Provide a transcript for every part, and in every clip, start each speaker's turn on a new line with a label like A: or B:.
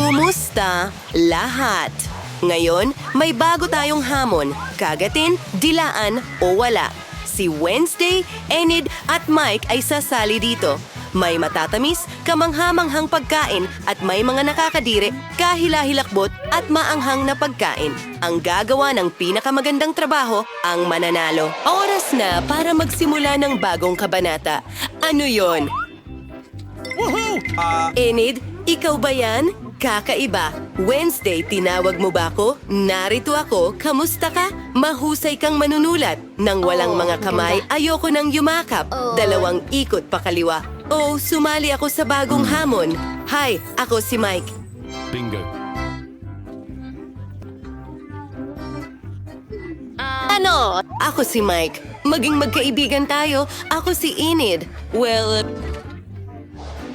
A: Kumusta lahat? Ngayon, may bago tayong hamon. Kagatin, dilaan o wala. Si Wednesday, Enid at Mike ay sasali dito. May matatamis, kamanghamanghang pagkain at may mga nakakadiri, kahila-hilakbot at maanghang na pagkain. Ang gagawa ng pinakamagandang trabaho ang mananalo. Oras na para magsimula ng bagong kabanata. Ano yon? Enid, ikaw ba yan? Kakaiba. Wednesday, tinawag mo ba ako? Narito ako, kamusta ka? Mahusay kang manunulat. Nang walang mga kamay, ayoko nang yumakap. 2 ikot pa kaliwa. Sumali ako sa bagong hamon. Hi, ako si Mike.
B: Bingo.
A: Ano? Ako si Mike. Maging magkaibigan tayo. Ako si Enid. Well,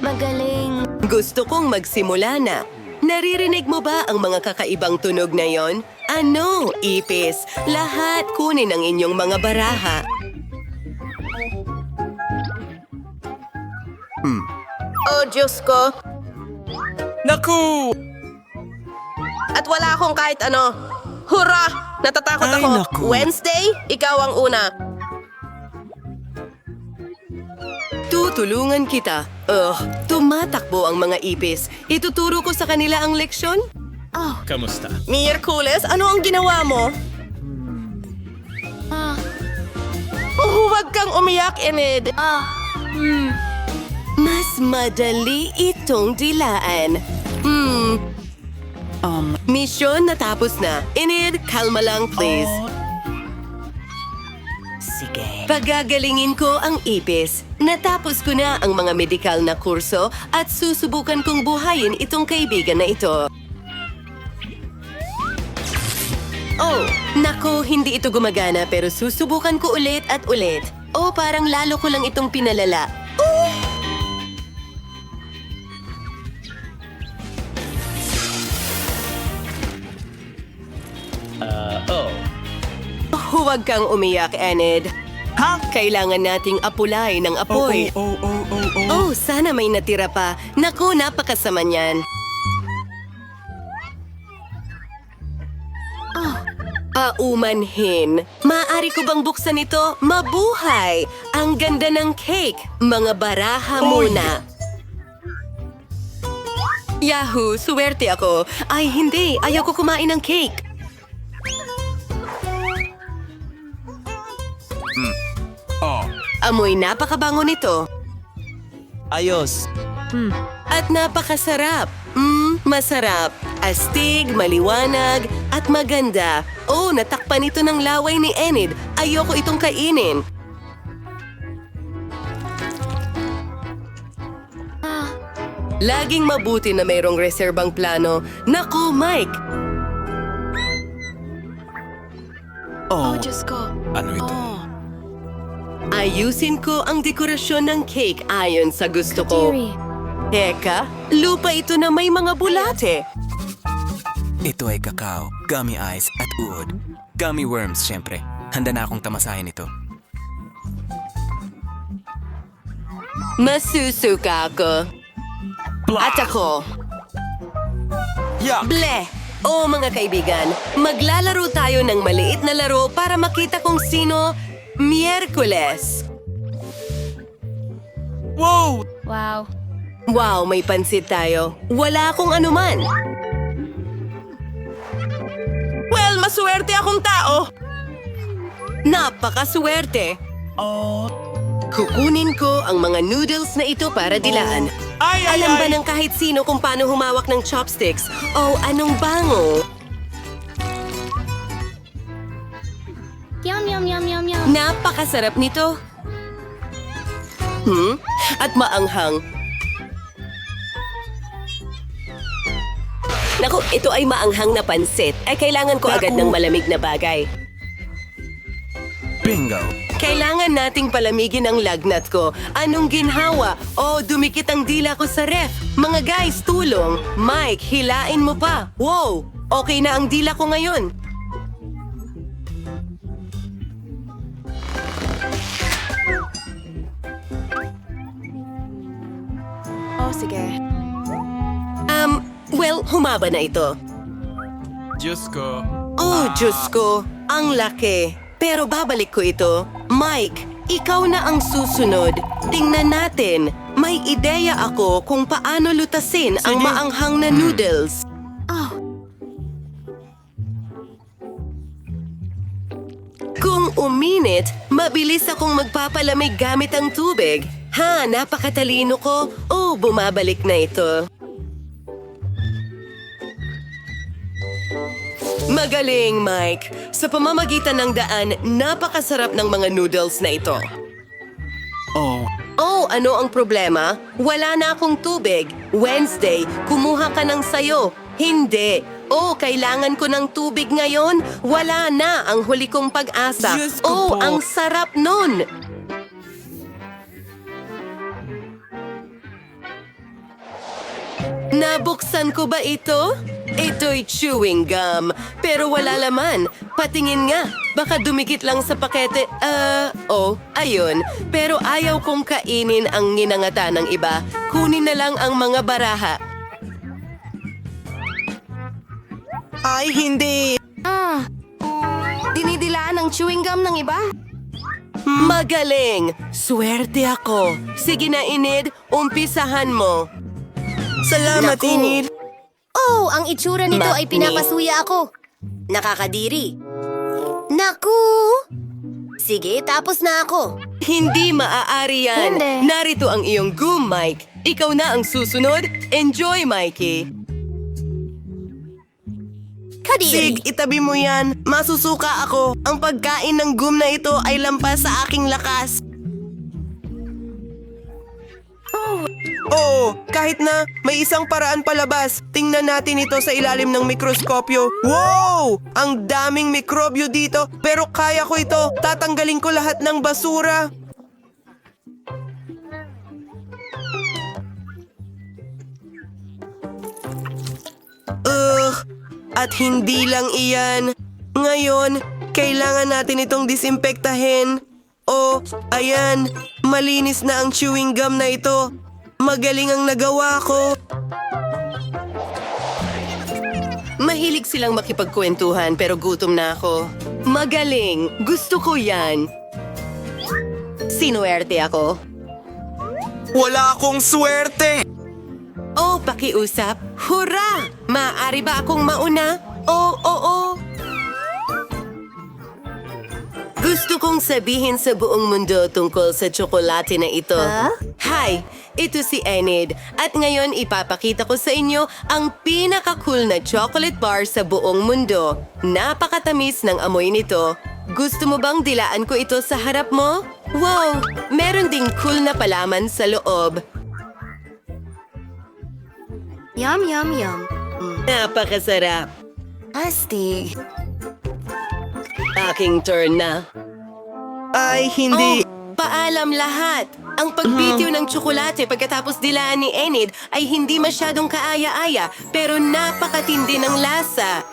C: Magaling.
A: gusto kong magsimula na. Naririnig mo ba ang mga kakaibang tunog na yon? Ano, ipis? Lahat kunin ang inyong mga baraha.
D: Oh, Diyos ko.
B: Naku!
D: At wala akong kahit ano. Hurra! Natatakot
B: Ay,
D: ako.
B: naku.
D: Wednesday, ikaw ang una.
A: Tutulungan kita. Tumatakbo ang mga ipis. Ituturo ko sa kanila ang leksyon?
B: Kamusta?
D: Miyerkules, ano ang ginawa mo? Huwag kang umiyak, Enid.
A: Mas madali itong dilaan. Misyon natapos na. Enid, kalma lang, please. Sige. Pagagalingin ko ang ipis. Natapos ko na ang mga medikal na kurso at susubukan kong buhayin itong kaibigan na ito. Nako, hindi ito gumagana pero susubukan ko ulit at ulit. Parang lalo ko lang itong pinalala. Huwag kang umiyak, Enid.
B: Ha?
A: Kailangan nating apulay ng apoy. Sana may natira pa. Naku, napakasama niyan. Paumanhin. Maaari ko bang buksan ito? Mabuhay! Ang ganda ng cake. Mga baraha muna. Yahoo! Suwerte ako. Ay, hindi. Ayaw ko kumain ng cake. Amoy napakabango nito.
B: Ayos.
A: At napakasarap. Masarap. Astig, maliwanag, at maganda. Natakpan ito ng laway ni Enid. Ayoko itong kainin. Laging mabuti na mayroong reserbang plano. Naku, Mike!
C: Diyos ko.
B: Ano ito?
A: Ayusin ko ang dekorasyon ng cake ayon sa gusto ko. Teka, lupa ito na may mga bulate.
E: Ito ay kakao, gummy eyes at uod. Gummy worms, syempre. Handa na akong tamasahin ito.
A: Masusuka ako. At ako.
B: Yuck!
A: Bleh! Mga kaibigan, maglalaro tayo ng maliit na laro para makita kung sino Miyerkules.
B: Wow!
C: Wow.
A: Wow, may pansit tayo. Wala akong anuman.
D: Well, maswerte akong tao.
A: Napakaswerte. Kukunin ko ang mga noodles na ito para dilaan. Alam ba ng kahit sino kung paano humawak ng chopsticks? Anong bango?
C: Yum, yum, yum, yum, yum.
A: Napakasarap nito. At maanghang. Naku, ito ay maanghang na pansit. Kailangan ko agad ng malamig na bagay.
E: Bingo!
A: Kailangan nating palamigin ang lagnat ko. Anong ginhawa? Dumikit ang dila ko sa ref. Mga guys, tulong. Mike, hilain mo pa. Wow, okay na ang dila ko ngayon.
D: Sige.
A: Well, humaba na ito.
B: Diyos ko.
A: Oh, Diyos ko, ang laki. Pero babalik ko ito. Mike, ikaw na ang susunod. Tingnan natin. May ideya ako kung paano lutasin ang maanghang na noodles. Kung uminit, mabilis akong magpapalamig gamit ang tubig. Ha, napakatalino ko. Oh, bumabalik na ito. Magaling, Mike. Sa pamamagitan ng daan, napakasarap ng mga noodles na ito. Oh, ano ang problema? Wala na akong tubig. Wednesday, kumuha ka ng sayo. Hindi. Oh, kailangan ko ng tubig ngayon. Wala na ang huli kong pag-asa.
B: Diyos ko
A: Oh,
B: po.
A: ang sarap nun. Nabuksan ko ba ito? Ito'y chewing gum. Pero wala laman. Patingin nga. Baka dumikit lang sa pakete. Ayun. Pero ayaw kong kainin ang nginangata ng iba. Kunin na lang ang mga baraha.
D: Ay, hindi. Dinidilaan ang chewing gum ng iba?
A: Magaling! Swerte ako. Sige na, Enid. Umpisahan mo.
D: Salamat,
A: Naku.
D: Enid.
C: Oh, ang itsura nito ay
A: Makni.
C: pinapasuya ako. Nakakadiri. Naku! Sige, tapos na ako.
A: Hindi maaari yan.
C: Hindi.
A: Narito ang iyong gum, Mike. Ikaw na ang susunod. Enjoy, Mikey.
C: Kadiri.
D: Sig, itabi mo yan. Masusuka ako. Ang pagkain ng gum na ito ay lampas sa aking lakas. Oh, kahit na may isang paraan palabas, tingnan natin ito sa ilalim ng mikroskopyo. Wow! Ang daming mikrobyo dito, pero kaya ko ito. Tatanggalin ko lahat ng basura. At hindi lang iyan. Ngayon, kailangan natin itong disimpektahin. Oh, ayan, malinis na ang chewing gum na ito. Magaling ang nagawa ko.
A: Mahilig silang makipagkwentuhan pero gutom na ako. Magaling. Gusto ko yan. Sinuwerte ako.
B: Wala akong swerte!
A: Oh, pakiusap. Hurra! Maaari ba akong mauna? Oo. Gusto kong sabihin sa buong mundo tungkol sa tsokolate na ito. Hi, ito si Enid. At ngayon ipapakita ko sa inyo ang pinaka-cool na chocolate bar sa buong mundo. Napakatamis ng amoy nito. Gusto mo bang dilaan ko ito sa harap mo? Wow! Meron ding cool na palaman sa loob.
C: Yum, yum, yum.
A: Napakasarap.
C: Astig.
A: Aking turn na.
D: Ay, hindi.
A: Paalam lahat! Ang pagbitiw ng tsokolate pagkatapos dilaan ni Enid ay hindi masyadong kaaya-aya pero napakatindi ng lasa.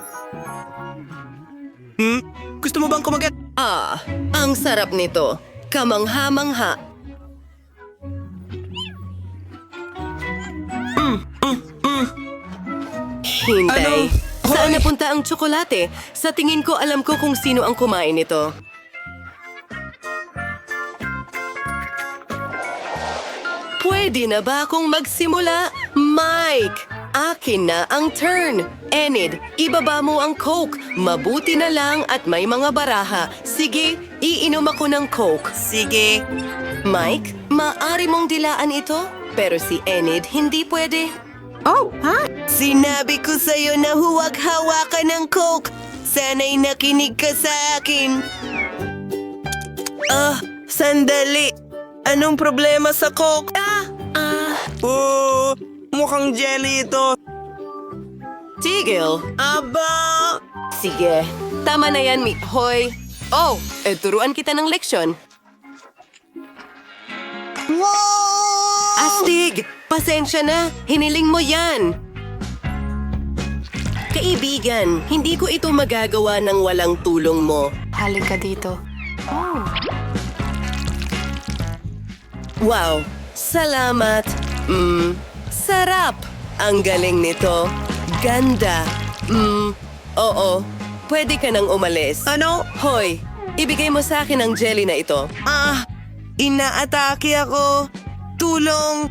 D: Gusto mo bang kumagat?
A: Ang sarap nito. Kamangha-mangha. Hintay.
D: Ano?
A: Saan napunta ang tsokolate? Sa tingin ko alam ko kung sino ang kumain nito. Pwede na ba akong magsimula? Mike! Akin na ang turn. Enid, ibaba mo ang Coke. Mabuti na lang at may mga baraha. Sige, iinom ako ng Coke.
D: Sige.
A: Mike, maaari mong dilaan ito? Pero si Enid, hindi pwede.
D: Sinabi ko sa'yo na huwag hawakan ng Coke. Sana'y nakinig ka sa akin. Sandali. Anong problema sa Coke? Oh, mukhang jelly ito.
A: Tigil.
D: Aba!
A: Sige, tama na yan, Hoy. Oh, turuan kita ng leksyon.
D: Wow!
A: Astig! Pasensya na, hiniling mo yan. Kaibigan, hindi ko ito magagawa ng walang tulong mo.
C: Halika dito.
A: Wow, salamat. Sarap. Ang galing nito. ganda. Oo. Pwede ka nang umalis.
D: Ano?
A: Hoy, ibigay mo sa akin ang jelly na ito.
D: Inaatake ako. Tulong!